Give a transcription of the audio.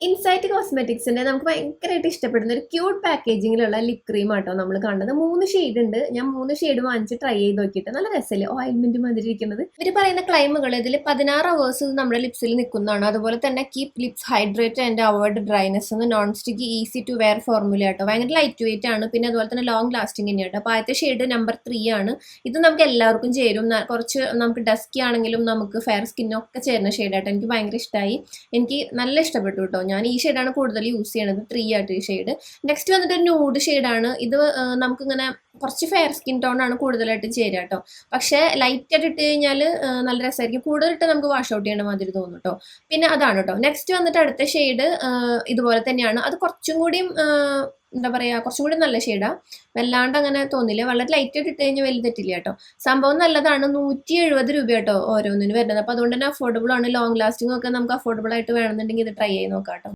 Insight കോസ്മെറ്റിക്സിന്റെ നമുക്ക് ഭയങ്കരമായിട്ട് ഇഷ്ടപ്പെടുന്ന ഒരു ക്യൂട്ട് പാക്കേജിങ്ങിലുള്ള ലിപ് ക്രീം ആട്ടോ നമ്മൾ കണ്ടത്. 3 ഷെയ്ഡ് ഉണ്ട്. ഞാൻ 3 ഷെയ്ഡ് വാങ്ങിച്ച് ട്രൈ ചെയ്ത് നോക്കിയിട്ട് നല്ല രസമല്ലേ, ഓയിൽമെന്റ് മാതിരി ഇരിക്കുന്നത്. ഇവർ പറയുന്ന ക്ലൈമുകൾ ഇതിൽ 16 അവേഴ്സ് നമ്മുടെ ലിപ്സിൽ നിൽക്കുന്നതാണ്. അതുപോലെ തന്നെ keep lips hydrate and avoid dryness എന്ന് non sticky easy to wear formula ആട്ടോ. ഭയങ്കര ലൈറ്റ് വെയിറ്റ് ആണ്. പിന്നെ അതുപോലെ തന്നെ ലോങ് ലാസ്റ്റിംഗ് തന്നെയാട്ടോ. അപ്പോൾ ആദ്യത്തെ ഷെയ്ഡ് നമ്പർ 3 ആണ്. ഇത് നമുക്ക് എല്ലാവർക്കും ചേരും. കുറച്ച് നമുക്ക് ഡസ്കി ആണെങ്കിലും നമുക്ക് ഫെയർ സ്കിന്നൊക്കെ ചേരുന്ന ഷെയ്ഡാട്ടോ. എനിക്ക് ഭയങ്കര ഇഷ്ടമായി. എനിക്ക് നല്ല ഇഷ്ടപ്പെട്ടു കേട്ടോ. ഞാൻ ഈ ഷെയ്ഡാണ് കൂടുതൽ യൂസ് ചെയ്യണത്. 3 ആയിട്ട് ഈ ഷെയ്ഡ്. നെക്സ്റ്റ് വന്നിട്ട് ന്യൂഡ് ഷെയ്ഡാണ്. ഇത് നമുക്കിങ്ങനെ കുറച്ച് ഫെയർ സ്കിൻ ടോൺ ആണ് കൂടുതലായിട്ട് ചേരുക കേട്ടോ. പക്ഷേ ലൈറ്റ് ആയിട്ട് ഇട്ട് കഴിഞ്ഞാൽ നല്ല രസമായിരിക്കും. കൂടുതലിട്ട് നമുക്ക് വാഷ് ഔട്ട് ചെയ്യേണ്ട മാതിരി തോന്നും കേട്ടോ. പിന്നെ അതാണ് കേട്ടോ. നെക്സ്റ്റ് വന്നിട്ട് അടുത്ത ഷെയ്ഡ് ഇതുപോലെ തന്നെയാണ്. അത് കുറച്ചും കൂടിയും എന്താ പറയുക, കുറച്ചും കൂടി നല്ല ഷെയ്ഡാണ്. വല്ലാണ്ട് അങ്ങനെ തോന്നില്ല. വളരെ ലൈറ്റ് ആയിട്ട് ഇട്ട് കഴിഞ്ഞാൽ വലിയ തെറ്റില്ല കേട്ടോ. സംഭവം നല്ലതാണ്. 170 രൂപ കേട്ടോ ഓരോന്നിന് വരുന്നത്. അപ്പോൾ അതുകൊണ്ട് തന്നെ അഫോർഡബിൾ ആണ്. ലോങ് ലാസ്റ്റിംഗ് ഒക്കെ നമുക്ക് അഫോർഡബിൾ ആയിട്ട് വേണമെന്നുണ്ടെങ്കിൽ ഇത് ട്രൈ ചെയ്ത് നോക്കാം കേട്ടോ.